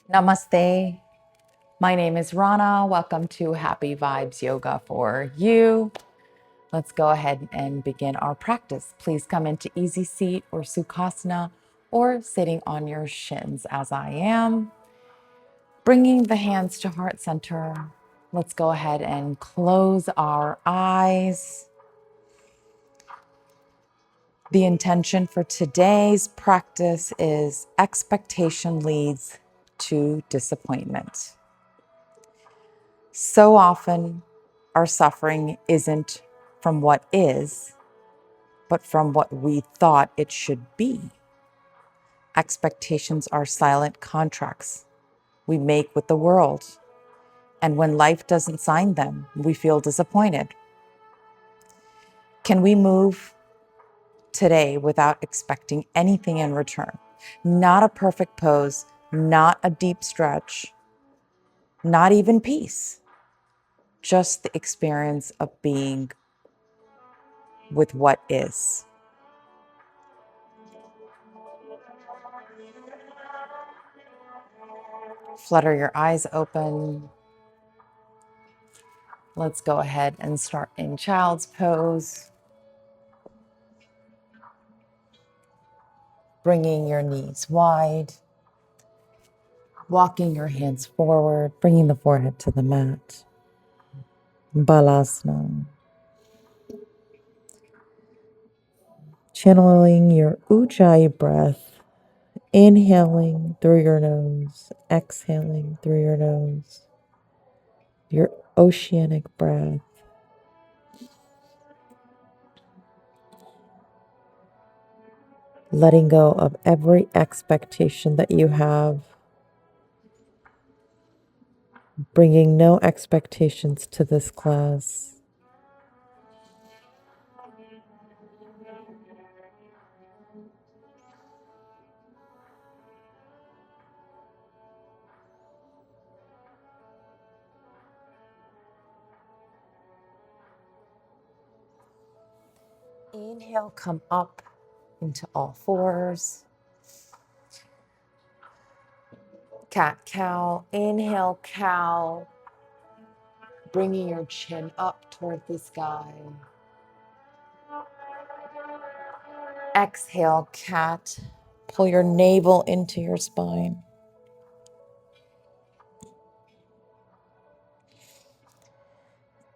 Namaste. My name is Rana. Welcome to Happy Vibes Yoga for You. Let's go ahead and begin our practice. Please come into easy seat or Sukhasana or sitting on your shins as I am. Bringing the hands to heart center. Let's go ahead and close our eyes. The intention for today's practice is expectation leads to disappointment. So often, our suffering isn't from what is, but from what we thought it should be. Expectations are silent contracts we make with the world. And when life doesn't sign them, we feel disappointed. Can we move today without expecting anything in return? Not a perfect pose, not a deep stretch, not even peace, just the experience of being with what is. Flutter your eyes open. Let's go ahead and start in child's pose. Bringing your knees wide. Walking your hands forward, bringing the forehead to the mat. Balasana. Channeling your Ujjayi breath. Inhaling through your nose, exhaling through your nose. Your oceanic breath. Letting go of every expectation that you have. Bringing no expectations to this class. Inhale, come up into all fours. Cat, cow. Inhale, cow. Bringing your chin up toward the sky. Exhale, cat. Pull your navel into your spine.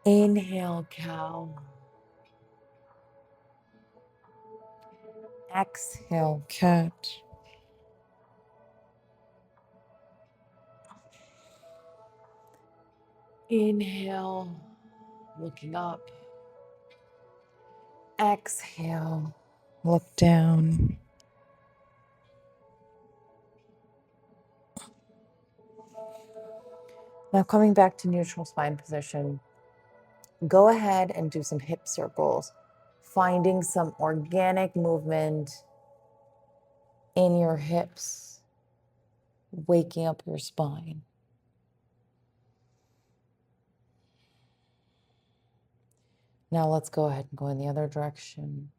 Inhale, cow. Exhale, cat. Inhale, looking up. Exhale, look down. Now coming back to neutral spine position, go ahead and do some hip circles, finding some organic movement in your hips, waking up your spine. Now let's go ahead and go in the other direction.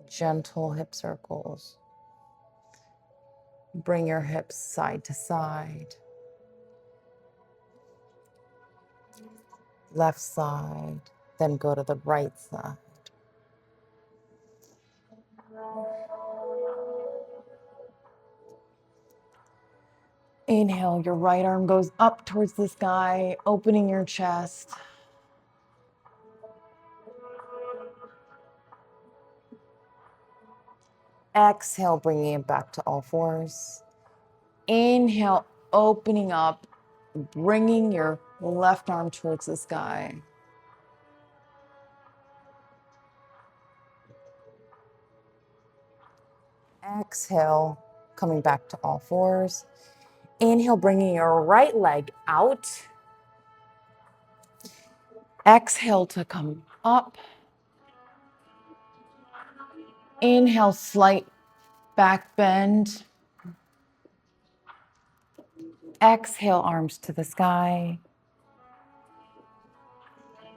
Gentle hip circles. Bring your hips side to side. Left side, then go to the right side. Inhale, your right arm goes up towards the sky, opening your chest. Exhale, bringing it back to all fours. Inhale, opening up, bringing your left arm towards the sky. Exhale, coming back to all fours. Inhale, bringing your right leg out. Exhale to come up. Inhale, slight back bend. Exhale, arms to the sky.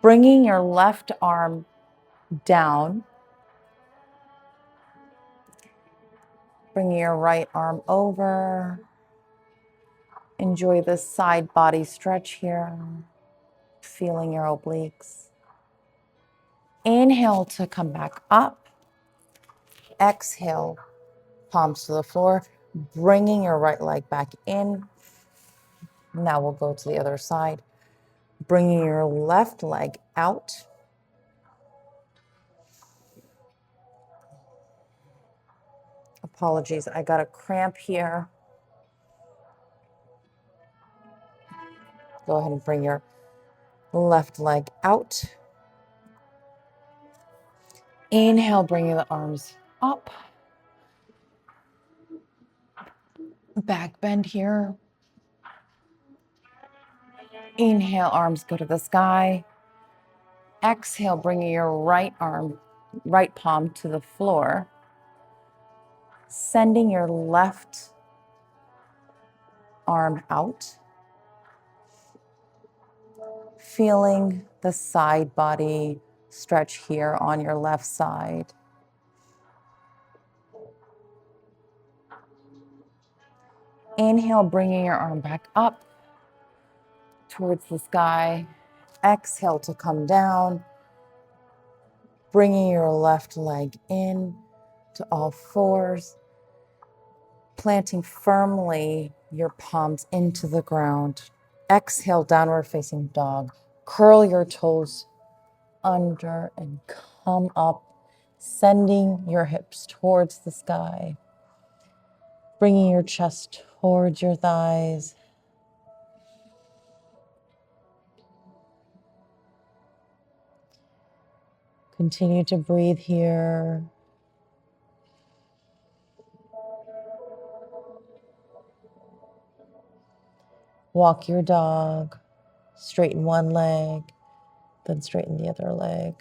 Bringing your left arm down. Bring your right arm over. Enjoy this side body stretch here. Feeling your obliques. Inhale to come back up. Exhale, palms to the floor, bringing your right leg back in. Now we'll go to the other side. Bringing your left leg out. Apologies, I got a cramp here. Go ahead and bring your left leg out. Inhale, bringing the arms up. Back bend here. Inhale, arms go to the sky. Exhale, bringing your right palm to the floor. Sending your left arm out. Feeling the side body stretch here on your left side. Inhale, bringing your arm back up towards the sky. Exhale to come down. Bringing your left leg in to all fours. Planting firmly your palms into the ground. Exhale, downward facing dog. Curl your toes under and come up, sending your hips towards the sky. Bringing your chest towards your thighs. Continue to breathe here. Walk your dog. Straighten one leg, then straighten the other leg.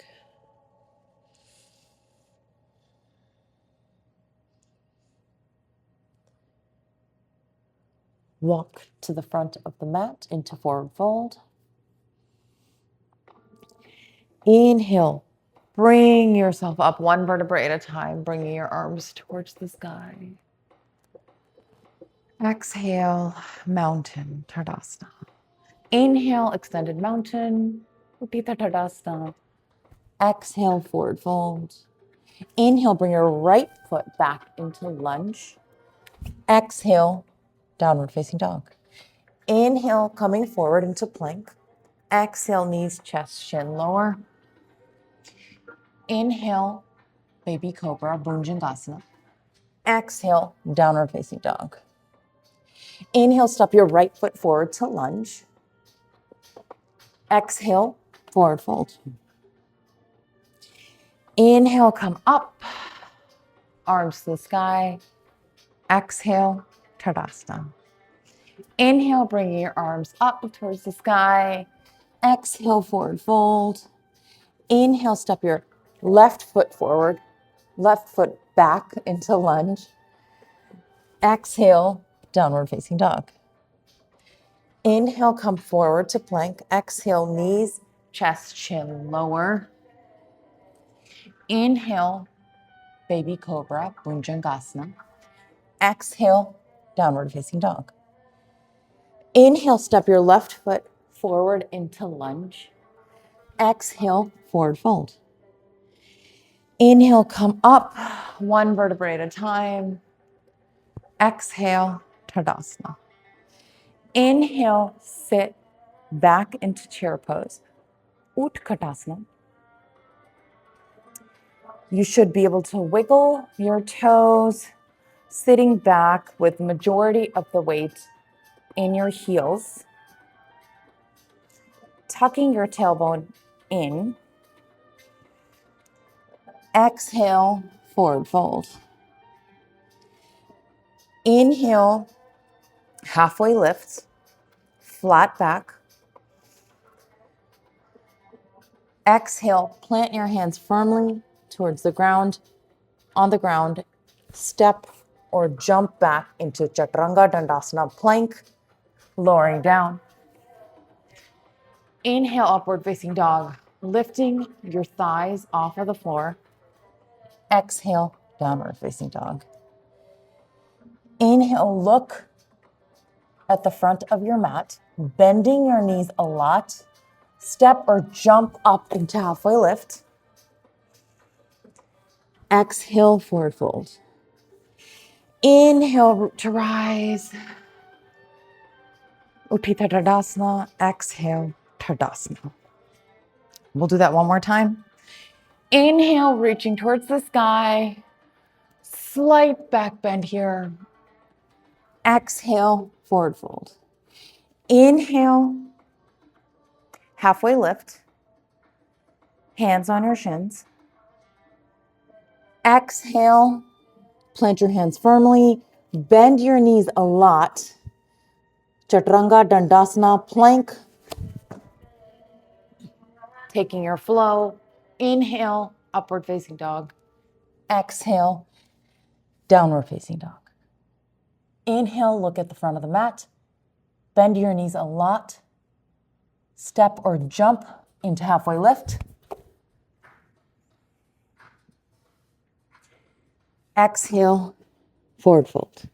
Walk to the front of the mat into forward fold. Inhale. Bring yourself up one vertebrae at a time, bringing your arms towards the sky. Exhale, mountain, Tadasana. Inhale, extended mountain, Utthita Tadasana. Exhale, forward fold. Inhale, bring your right foot back into lunge. Exhale, downward facing dog. Inhale, coming forward into plank. Exhale, knees, chest, shin lower. Inhale, baby cobra, Bhujangasana. Exhale, downward facing dog. Inhale, step your right foot forward to lunge. Exhale, forward fold. Inhale, come up, arms to the sky. Exhale, Tadasana. Inhale, bringing your arms up towards the sky. Exhale, forward fold. Inhale, step your left foot forward, left foot back into lunge. Exhale, downward facing dog. Inhale, come forward to plank. Exhale, knees, chest, chin lower. Inhale, baby cobra, Bhujangasana. Exhale, downward facing dog. Inhale, step your left foot forward into lunge. Exhale, forward fold. Inhale, come up one vertebrae at a time. Exhale, Tadasana. Inhale, sit back into chair pose, Utkatasana. You should be able to wiggle your toes, sitting back with the majority of the weight in your heels, tucking your tailbone in. Exhale, forward fold. Inhale, halfway lift, flat back. Exhale, plant your hands firmly towards the ground. On the ground, step or jump back into Chaturanga Dandasana plank, lowering down. Inhale, upward facing dog, lifting your thighs off of the floor. Exhale, downward facing dog. Inhale, look at the front of your mat, bending your knees a lot. Step or jump up into halfway lift. Exhale, forward fold. Inhale, root to rise. Utthita Tadasana. Exhale, Tadasana. We'll do that one more time. Inhale, reaching towards the sky. Slight back bend here. Exhale, forward fold. Inhale, halfway lift. Hands on your shins. Exhale, plant your hands firmly. Bend your knees a lot. Chaturanga Dandasana, plank. Taking your flow. Inhale, upward facing dog. Exhale, downward facing dog. Inhale, look at the front of the mat. Bend your knees a lot. Step or jump into halfway lift. Exhale, forward fold.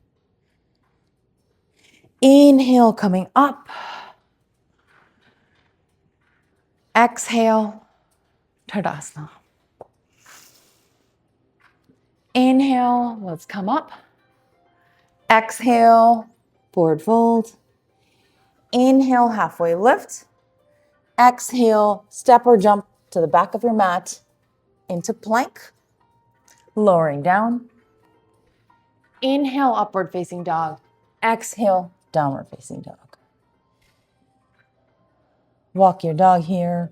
Inhale, coming up. Exhale, Tadasana. Inhale, let's come up. Exhale, forward fold. Inhale, halfway lift. Exhale, step or jump to the back of your mat into plank. Lowering down. Inhale, upward facing dog. Exhale, downward facing dog. Walk your dog here.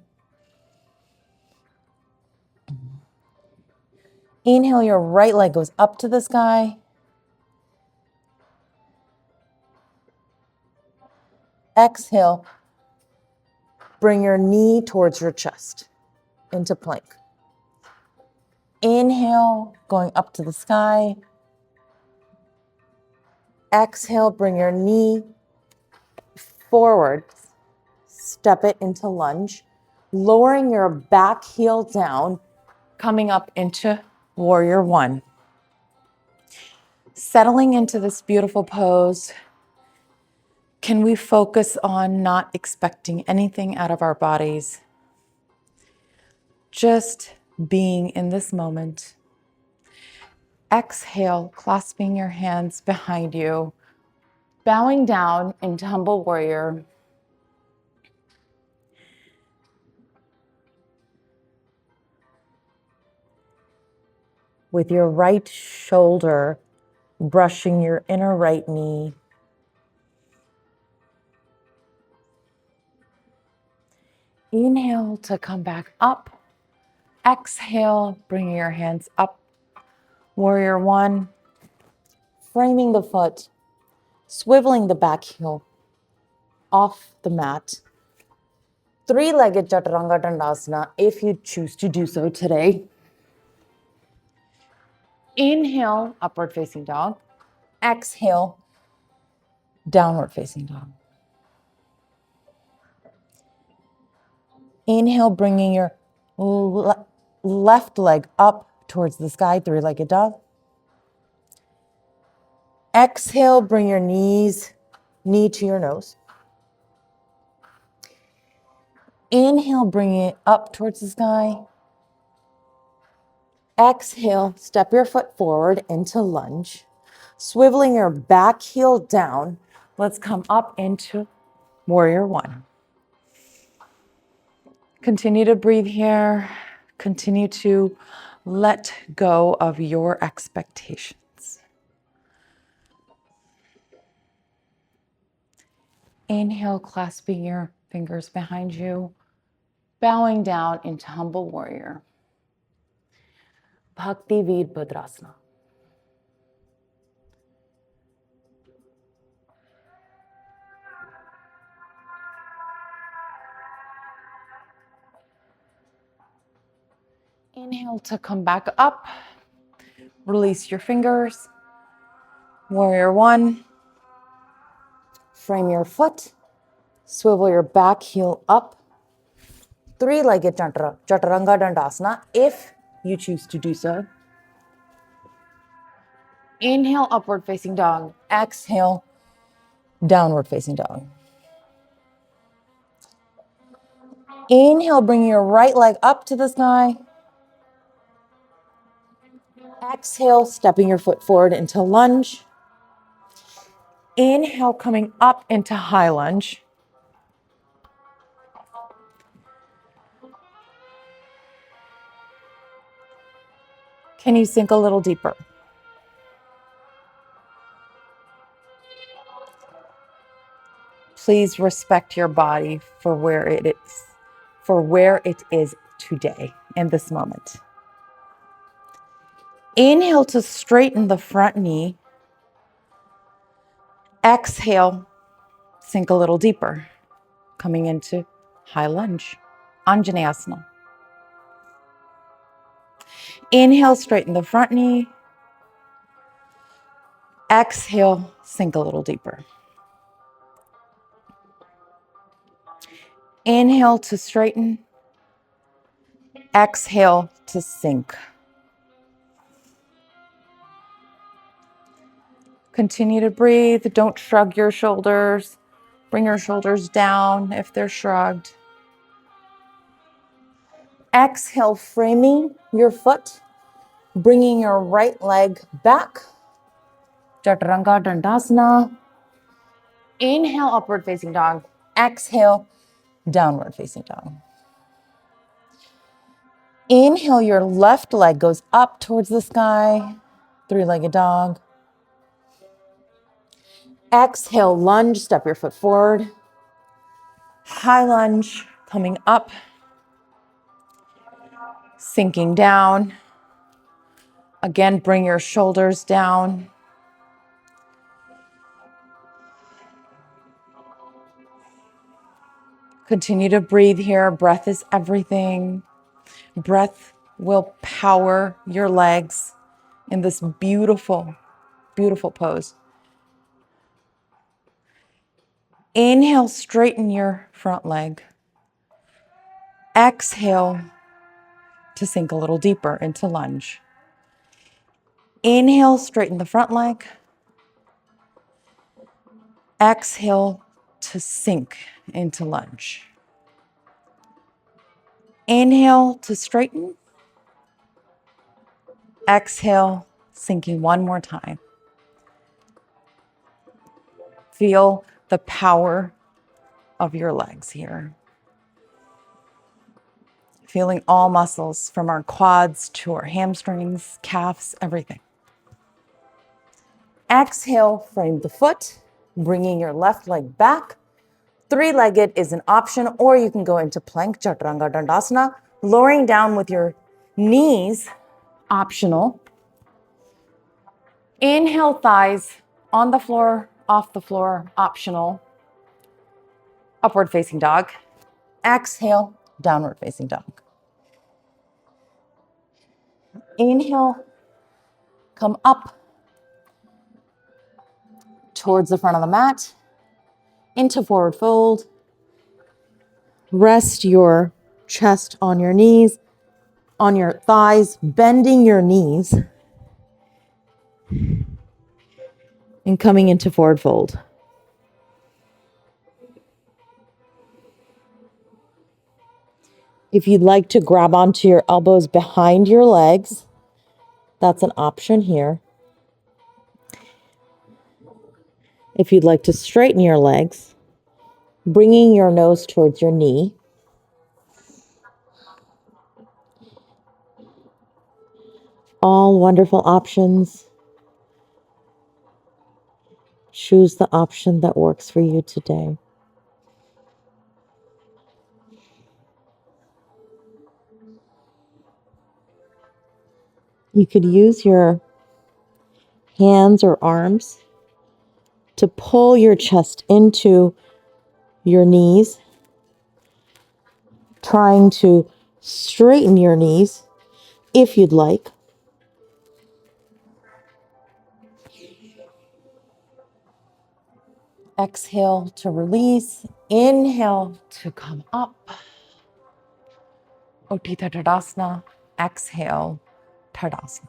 Inhale, your right leg goes up to the sky. Exhale, bring your knee towards your chest into plank. Inhale, going up to the sky. Exhale, bring your knee forward. Step it into lunge, lowering your back heel down, coming up into warrior one. Settling into this beautiful pose, can we focus on not expecting anything out of our bodies? Just being in this moment. Exhale, clasping your hands behind you, bowing down into humble warrior. With your right shoulder brushing your inner right knee. Inhale to come back up. Exhale, bringing your hands up. Warrior one. Framing the foot, swiveling the back heel off the mat. Three-legged Chaturanga Dandasana if you choose to do so today. Inhale, upward facing dog. Exhale, downward facing dog. Inhale, bringing your left leg up towards the sky, three-legged dog. Exhale, bring your knee to your nose. Inhale, bring it up towards the sky. Exhale, step your foot forward into lunge. Swiveling your back heel down. Let's come up into warrior one. Continue to breathe here. Continue to let go of your expectations. Inhale, clasping your fingers behind you, bowing down into humble warrior. Bhakti Virabhadrasana. Inhale to come back up. Release your fingers. Warrior one. Frame your foot. Swivel your back heel up. Three-legged Chaturanga Dandasana if you choose to do so. Inhale, upward facing dog. Exhale, downward facing dog. Inhale, bring your right leg up to the sky. Exhale, stepping your foot forward into lunge. Inhale, coming up into high lunge. Can you sink a little deeper? Please respect your body for where it is today in this moment. Inhale to straighten the front knee. Exhale, sink a little deeper, coming into high lunge, Anjaneyasana. Inhale, straighten the front knee. Exhale, sink a little deeper. Inhale to straighten. Exhale to sink. Continue to breathe. Don't shrug your shoulders. Bring your shoulders down if they're shrugged. Exhale, framing your foot, bringing your right leg back. Chaturanga Dandasana. Inhale, upward facing dog. Exhale, downward facing dog. Inhale, your left leg goes up towards the sky, three-legged dog. Exhale, lunge, step your foot forward. High lunge, coming up, sinking down. Again, bring your shoulders down. Continue to breathe here. Breath is everything. Breath will power your legs in this beautiful, beautiful pose. Inhale, straighten your front leg. Exhale to sink a little deeper into lunge. Inhale, straighten the front leg. Exhale to sink into lunge. Inhale to straighten. Exhale, sinking one more time. Feel the power of your legs here. Feeling all muscles from our quads to our hamstrings, calves, everything. Exhale, frame the foot, bringing your left leg back. Three-legged is an option, or you can go into plank, Chaturanga Dandasana, lowering down with your knees, optional. Inhale, thighs on the floor, off the floor, optional. Upward facing dog. Exhale, downward facing dog. Inhale, come up towards the front of the mat, into forward fold. Rest your chest on your knees, on your thighs, bending your knees, and coming into forward fold. If you'd like to grab onto your elbows behind your legs, that's an option here. If you'd like to straighten your legs, bringing your nose towards your knee. All wonderful options. Choose the option that works for you today. You could use your hands or arms to pull your chest into your knees, trying to straighten your knees if you'd like. Exhale to release. Inhale to come up. Utthita Tadasana. Exhale, Tadasana.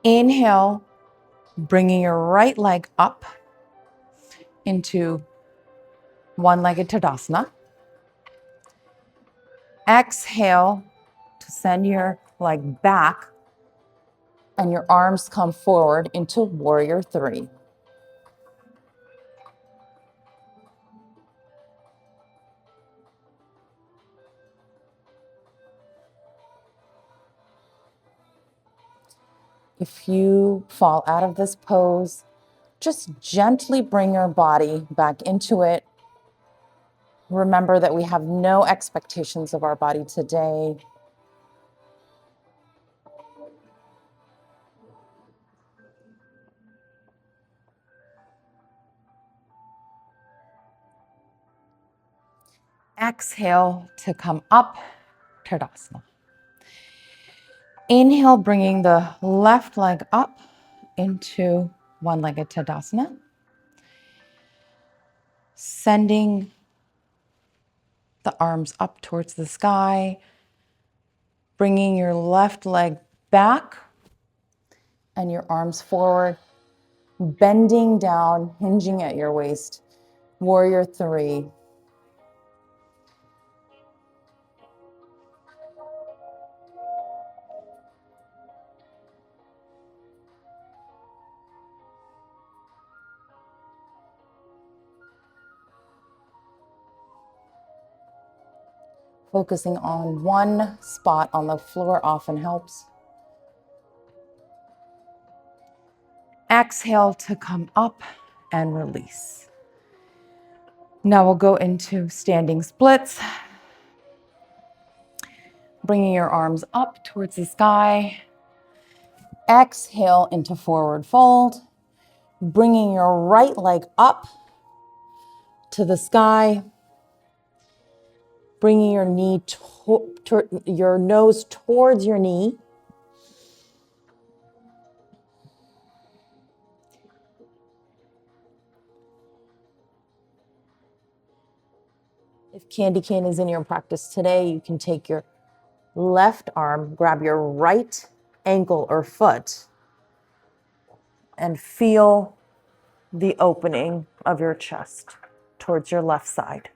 Inhale, bringing your right leg up into one-legged Tadasana. Exhale to send your leg back and your arms come forward into Warrior Three. If you fall out of this pose, just gently bring your body back into it. Remember that we have no expectations of our body today. Exhale to come up, Tadasana. Inhale, bringing the left leg up into one-legged Tadasana. Sending the arms up towards the sky, bringing your left leg back and your arms forward, bending down, hinging at your waist. Warrior Three. Focusing on one spot on the floor often helps. Exhale to come up and release. Now we'll go into standing splits. Bringing your arms up towards the sky. Exhale into forward fold. Bringing your right leg up to the sky. Bringing your knee your nose towards your knee. If candy cane is in your practice today, you can take your left arm, grab your right ankle or foot, and feel the opening of your chest towards your left side.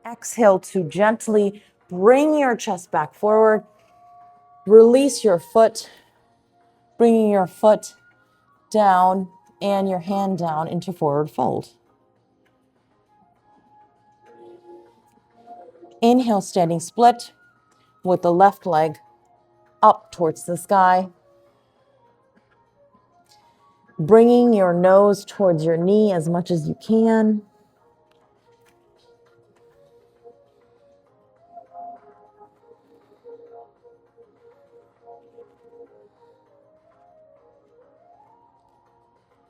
Exhale to gently bring your chest back forward. Release your foot, bringing your foot down and your hand down into forward fold. Inhale, standing split with the left leg up towards the sky. Bringing your nose towards your knee as much as you can.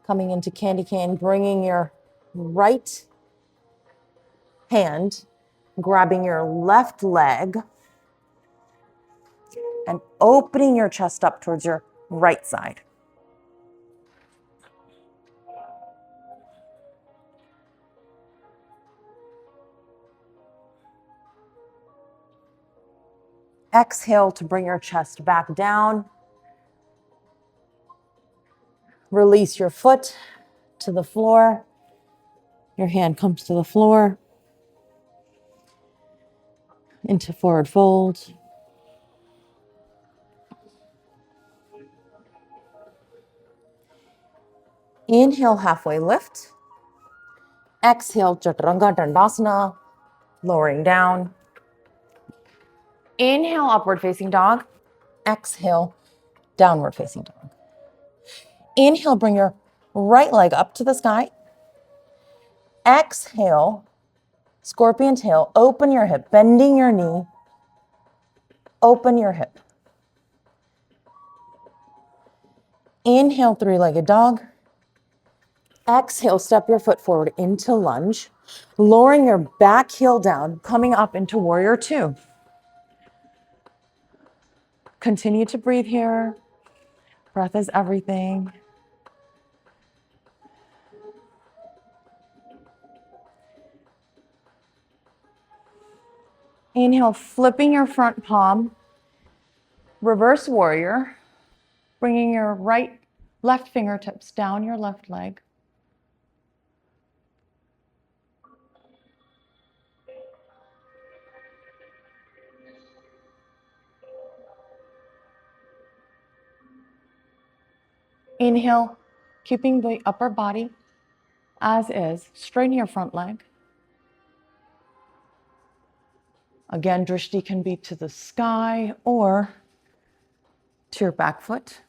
Coming into candy cane, bringing your right hand, grabbing your left leg, and opening your chest up towards your right side. Exhale to bring your chest back down. Release your foot to the floor. Your hand comes to the floor. Into forward fold. Inhale, halfway lift. Exhale, Chaturanga Dandasana, lowering down. Inhale, upward facing dog. Exhale, downward facing dog. Inhale, bring your right leg up to the sky. Exhale, scorpion tail, open your hip, bending your knee, open your hip. Inhale, three-legged dog. Exhale, step your foot forward into lunge, lowering your back heel down, coming up into Warrior Two. Continue to breathe here. Breath is everything. Inhale, flipping your front palm, reverse warrior, bringing your left fingertips down your left leg. Inhale, keeping the upper body as is, straighten your front leg. Again, drishti can be to the sky or to your back foot.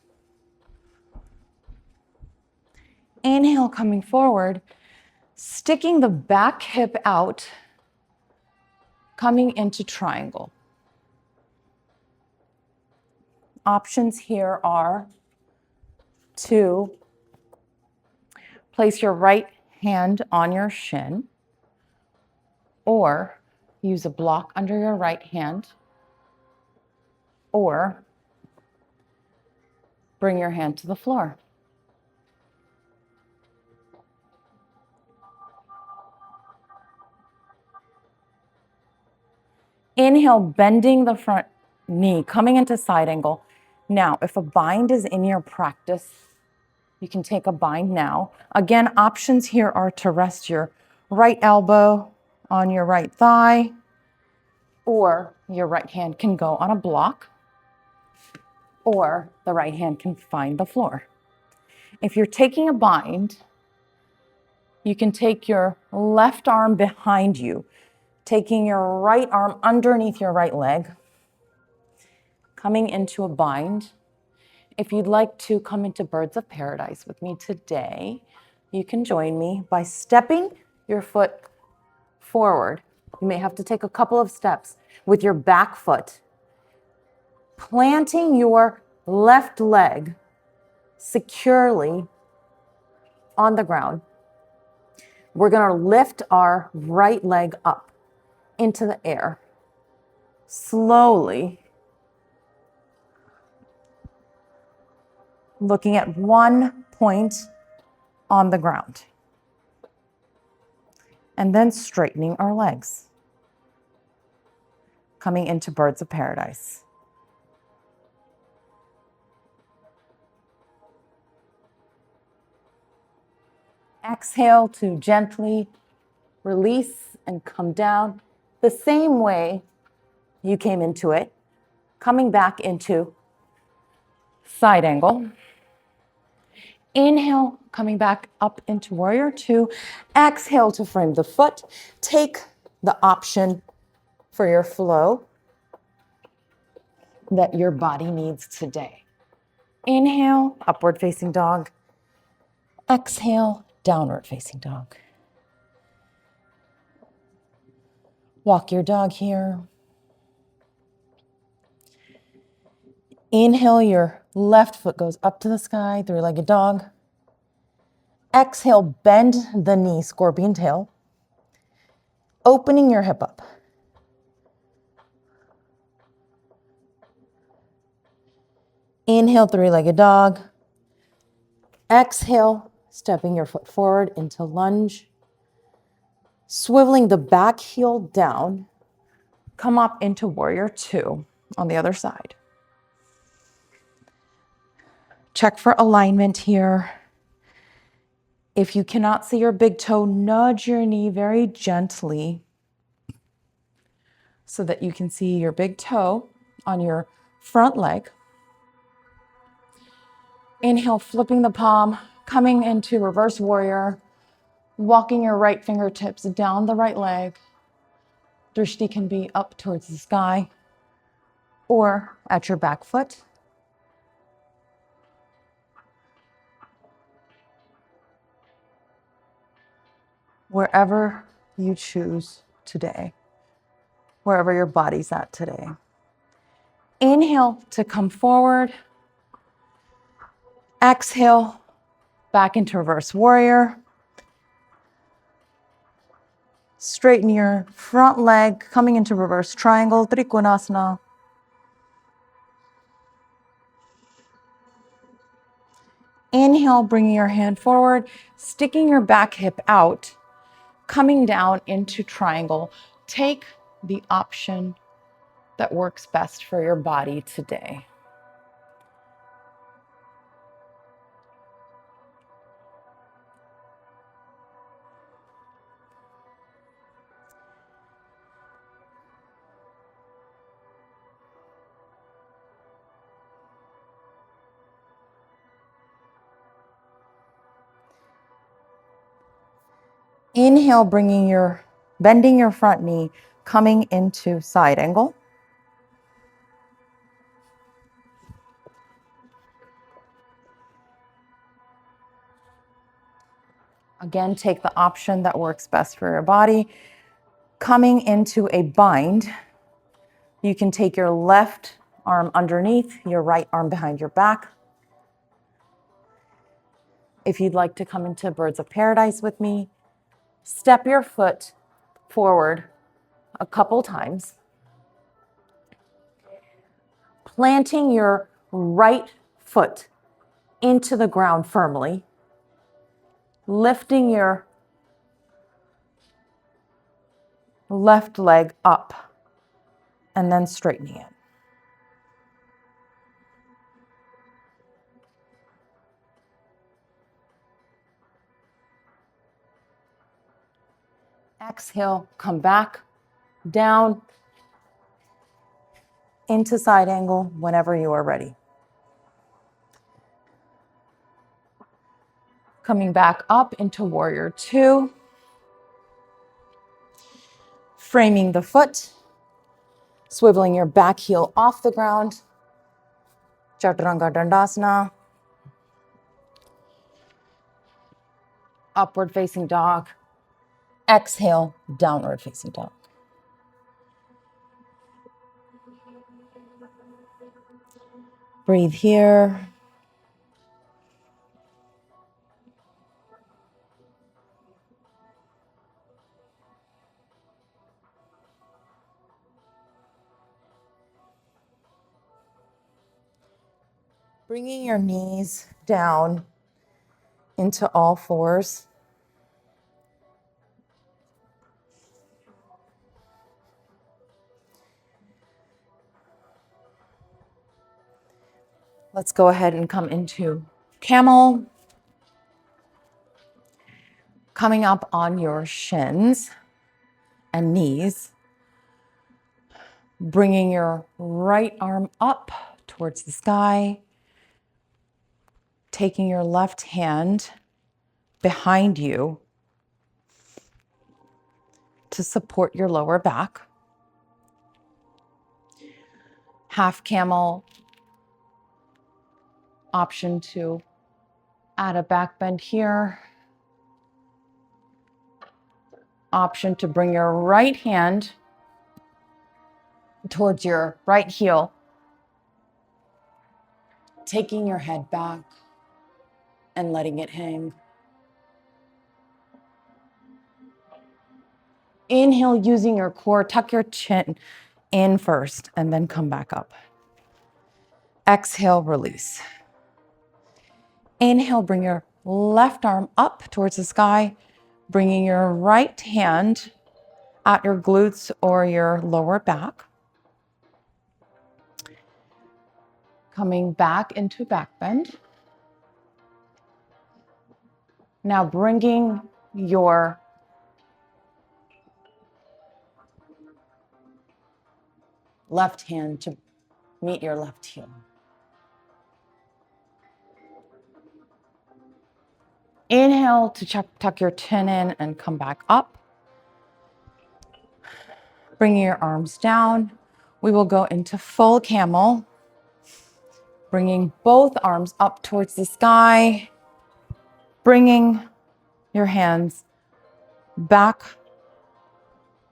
Inhale, coming forward, sticking the back hip out, coming into triangle. Options here are to place your right hand on your shin or use a block under your right hand or bring your hand to the floor. Inhale, bending the front knee, coming into side angle. Now, if a bind is in your practice, you can take a bind now. Again, options here are to rest your right elbow on your right thigh, or your right hand can go on a block, or the right hand can find the floor. If you're taking a bind, you can take your left arm behind you, taking your right arm underneath your right leg, coming into a bind. If you'd like to come into birds of paradise with me today, you can join me by stepping your foot forward. You may have to take a couple of steps with your back foot, planting your left leg securely on the ground. We're going to lift our right leg up into the air, slowly, looking at one point on the ground, and then straightening our legs, coming into birds of paradise. Exhale to gently release and come down the same way you came into it, coming back into side angle. Inhale, coming back up into warrior two. Exhale to frame the foot. Take the option for your flow that your body needs today. Inhale, upward facing dog. Exhale, downward facing dog. Walk your dog here. Inhale, your left foot goes up to the sky, three-legged dog. Exhale, bend the knee, scorpion tail. Opening your hip up. Inhale, three-legged dog. Exhale, stepping your foot forward into lunge. Swiveling the back heel down. Come up into warrior two on the other side. Check for alignment here. If you cannot see your big toe, nudge your knee very gently so that you can see your big toe on your front leg. Inhale, flipping the palm, coming into reverse warrior, walking your right fingertips down the right leg. Drishti can be up towards the sky or at your back foot. Wherever you choose today, wherever your body's at today. Inhale to come forward. Exhale, back into reverse warrior. Straighten your front leg, coming into reverse triangle, Trikonasana. Inhale, bringing your hand forward, sticking your back hip out, coming down into triangle. Take the option that works best for your body today. Inhale, bending your front knee, coming into side angle. Again, take the option that works best for your body. Coming into a bind, you can take your left arm underneath, your right arm behind your back. If you'd like to come into Birds of Paradise with me, step your foot forward a couple times, planting your right foot into the ground firmly, lifting your left leg up, and then straightening it. Exhale, come back, down, into side angle whenever you are ready. Coming back up into warrior two. Framing the foot, swiveling your back heel off the ground. Chaturanga Dandasana. Upward facing dog. Exhale, downward facing dog. Breathe here. Bringing your knees down into all fours. Let's go ahead and come into camel. Coming up on your shins and knees. Bringing your right arm up towards the sky. Taking your left hand behind you to support your lower back. Half camel, option to add a back bend here. Option to bring your right hand towards your right heel, taking your head back and letting it hang. Inhale using your core, tuck your chin in first and then come back up. Exhale, release. Inhale, bring your left arm up towards the sky, bringing your right hand at your glutes or your lower back. Coming back into back bend. Now bringing your left hand to meet your left heel. Inhale to tuck your chin in and come back up. Bringing your arms down. We will go into full camel. Bringing both arms up towards the sky. Bringing your hands back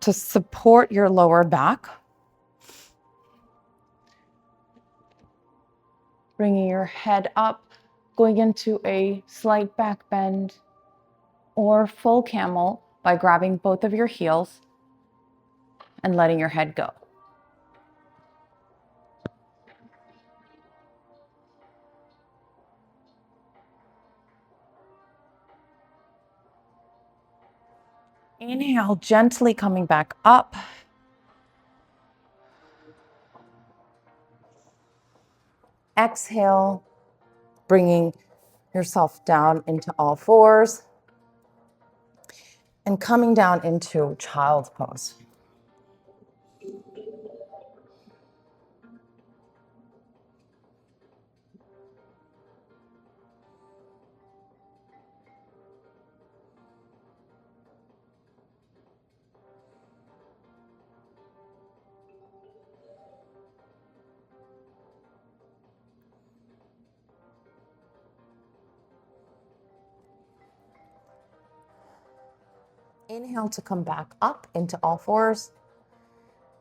to support your lower back. Bringing your head up, going into a slight back bend or full camel by grabbing both of your heels and letting your head go. Inhale, gently coming back up. Exhale, bringing yourself down into all fours and coming down into child's pose. Inhale to come back up into all fours,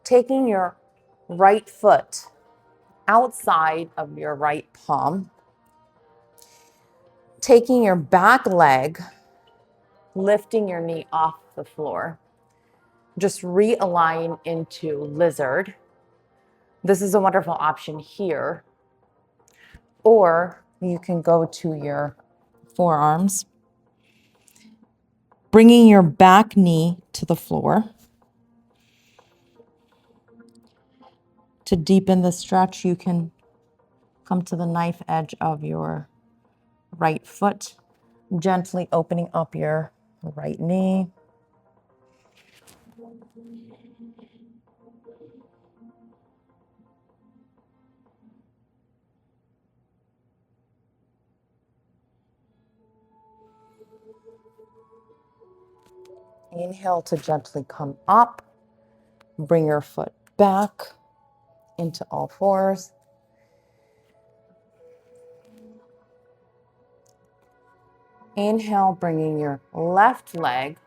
taking your right foot outside of your right palm, taking your back leg, lifting your knee off the floor. Just realign into lizard. This is a wonderful option here. Or you can go to your forearms, bringing your back knee to the floor. To deepen the stretch, you can come to the knife edge of your right foot, gently opening up your right knee. Inhale to gently come up. Bring your foot back into all fours. Inhale, bringing your left leg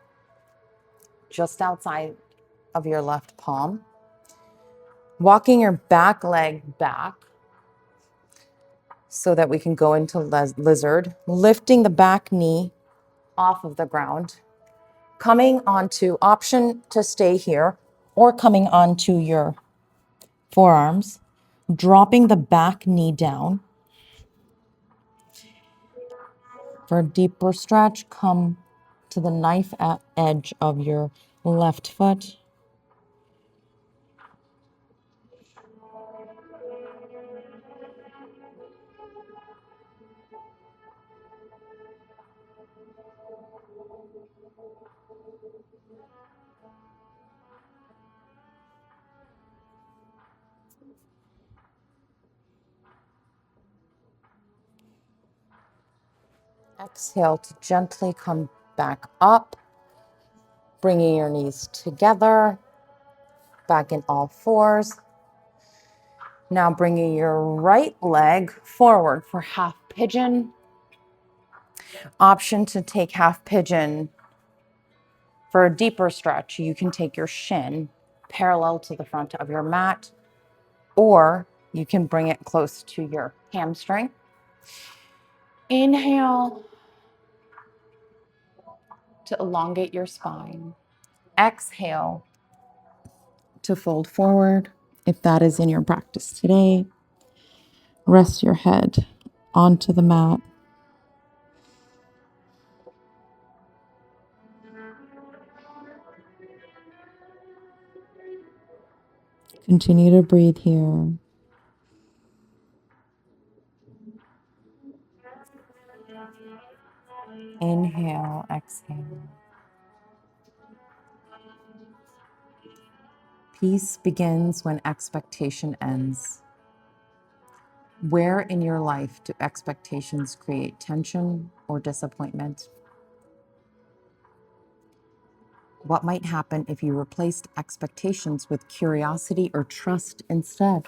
just outside of your left palm. Walking your back leg back so that we can go into lizard. Lifting the back knee off of the ground. Coming onto option to stay here or coming onto your forearms. Dropping the back knee down. For a deeper stretch, come to the knife edge of your left foot. Exhale to gently come back up, bringing your knees together, back in all fours. Now bringing your right leg forward for half pigeon. Option to take half pigeon for a deeper stretch. You can take your shin parallel to the front of your mat, or you can bring it close to your hamstring. Inhale to elongate your spine. Exhale to fold forward. If that is in your practice today, rest your head onto the mat. Continue to breathe here. Inhale, exhale. Peace begins when expectation ends. Where in your life do expectations create tension or disappointment? What might happen if you replaced expectations with curiosity or trust instead?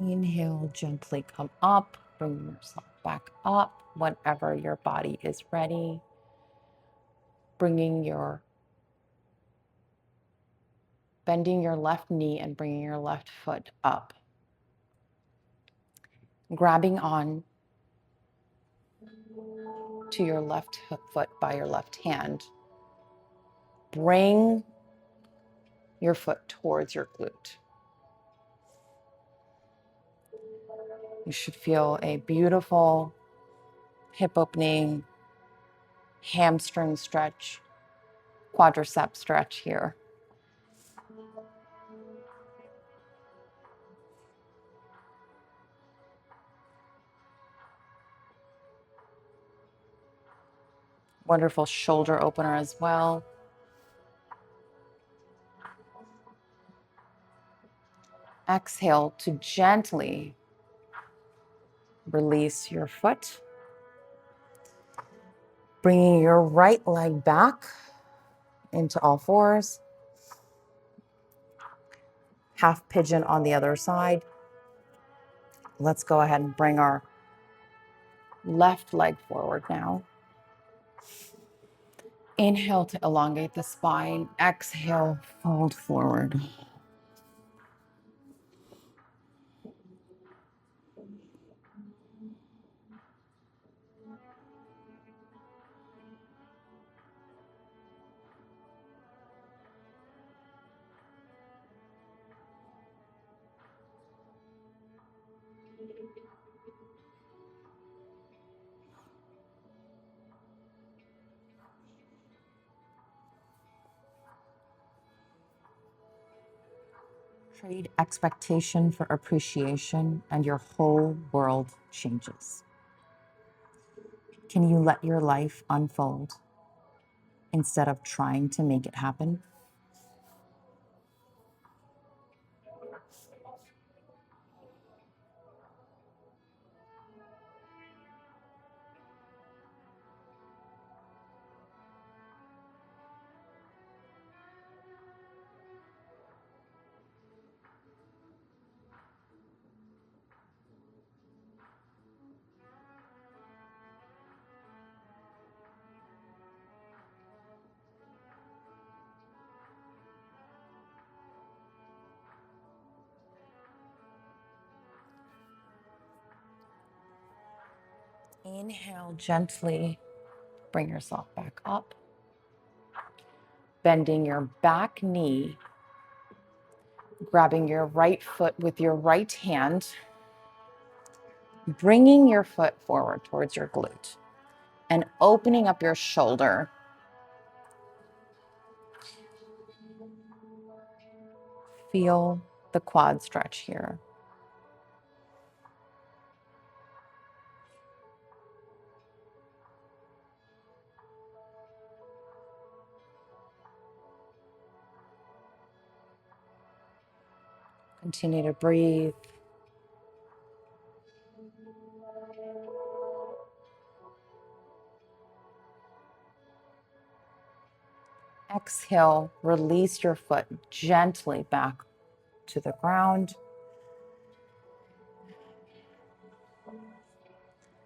Inhale, gently come up, bring yourself back up whenever your body is ready. Bending your left knee and bringing your left foot up. Grabbing on to your left foot by your left hand. Bring your foot towards your glute. You should feel a beautiful hip opening, hamstring stretch, quadricep stretch here. Wonderful shoulder opener as well. Exhale to gently release your foot. Bringing your right leg back into all fours. Half pigeon on the other side. Let's go ahead and bring our left leg forward now. Inhale to elongate the spine. Exhale, fold forward. Trade expectation for appreciation and your whole world changes. Can you let your life unfold instead of trying to make it happen? Inhale, gently bring yourself back up. Bending your back knee, grabbing your right foot with your right hand, bringing your foot forward towards your glute and opening up your shoulder. Feel the quad stretch here. Continue to breathe. Exhale, release your foot gently back to the ground.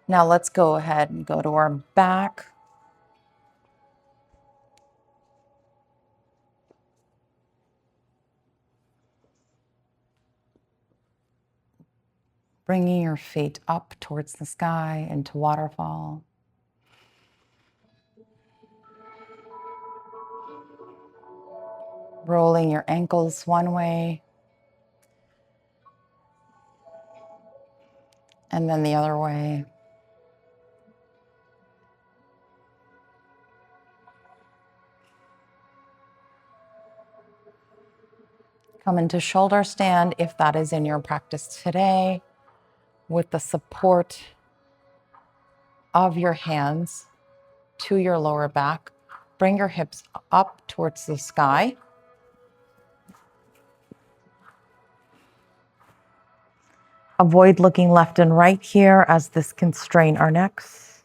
Now let's go ahead and go to our back. Bringing your feet up towards the sky into waterfall. Rolling your ankles one way and then the other way. Come into shoulder stand if that is in your practice today, with the support of your hands to your lower back. Bring your hips up towards the sky. Avoid looking left and right here, as this can strain our necks.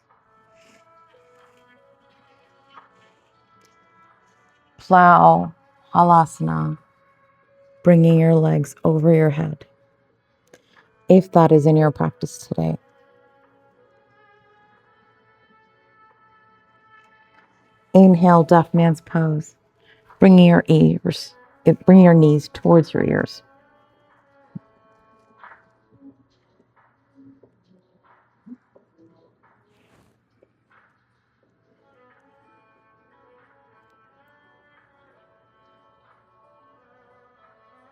Plow, halasana, bringing your legs over your head. if that is in your practice today. Inhale, deaf man's pose. Bringing your knees towards your ears.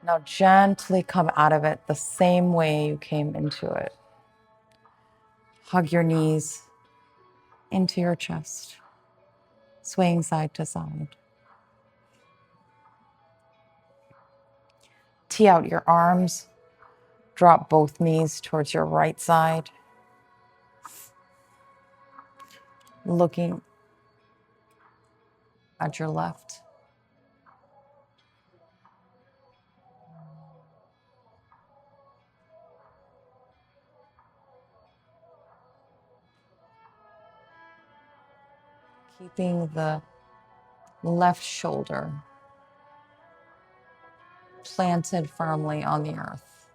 Now gently come out of it the same way you came into it. Hug your knees into your chest, swaying side to side. Tee out your arms, drop both knees towards your right side, looking at your left. Keeping the left shoulder planted firmly on the earth.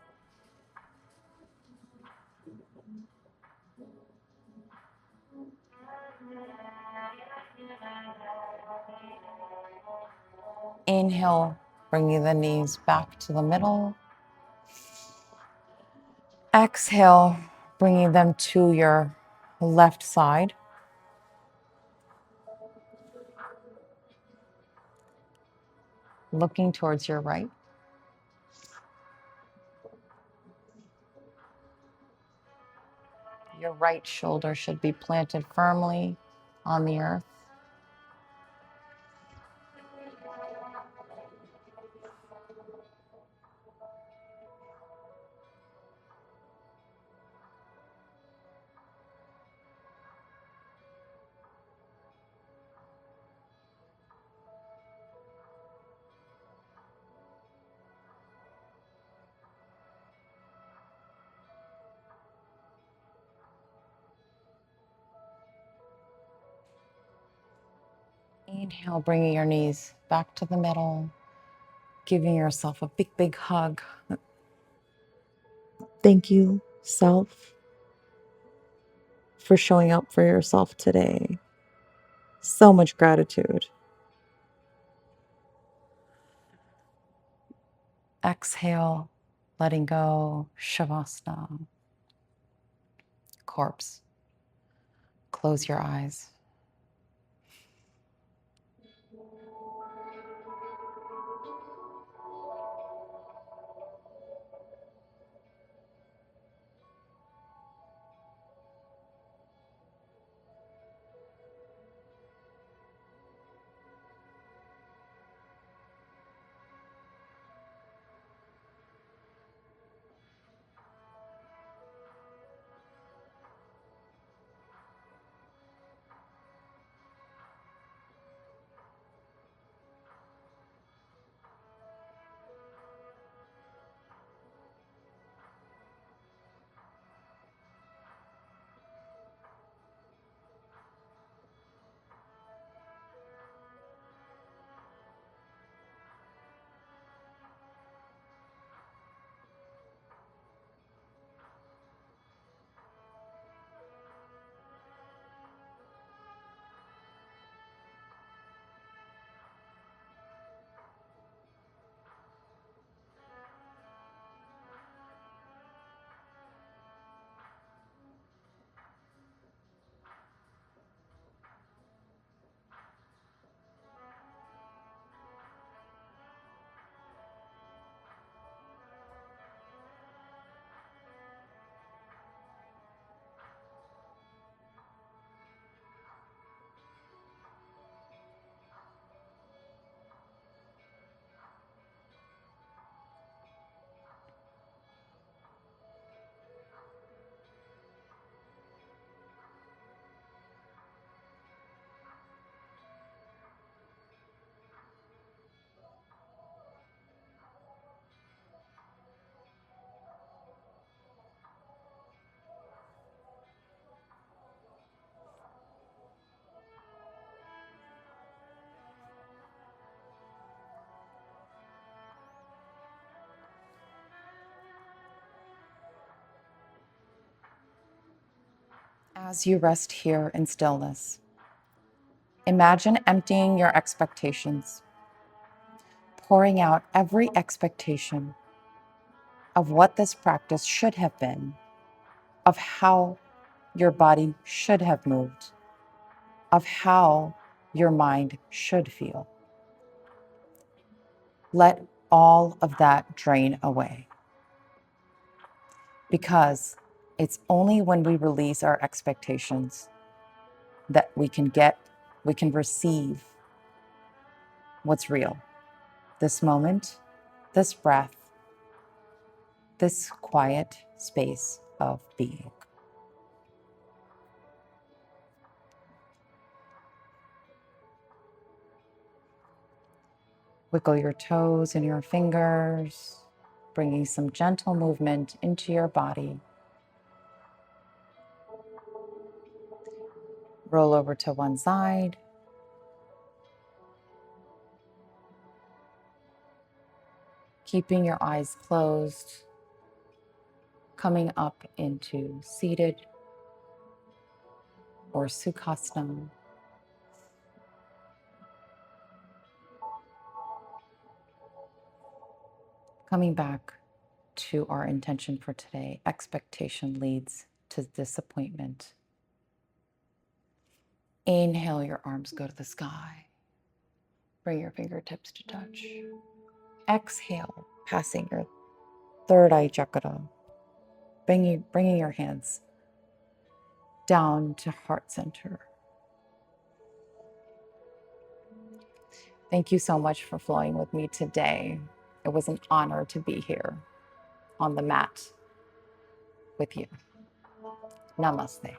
Inhale, bringing the knees back to the middle. Exhale, bringing them to your left side. Looking towards your right. Your right shoulder should be planted firmly on the earth. Inhale, bringing your knees back to the middle, giving yourself a big, big hug. Thank you, self, for showing up for yourself today. So much gratitude. Exhale, letting go, Shavasana, corpse. Close your eyes. As you rest here in stillness, imagine emptying your expectations, pouring out every expectation of what this practice should have been, of how your body should have moved, of how your mind should feel. Let all of that drain away. Because it's only when we release our expectations that we can receive what's real. This moment, this breath, this quiet space of being. Wiggle your toes and your fingers, bringing some gentle movement into your body. Roll over to one side. Keeping your eyes closed, coming up into seated or Sukhasana. Coming back to our intention for today, expectation leads to disappointment. Inhale, your arms go to the sky. Bring your fingertips to touch. Exhale, passing your third eye chakra, bringing your hands down to heart center. Thank you so much for flowing with me today. It was an honor to be here on the mat with you. Namaste.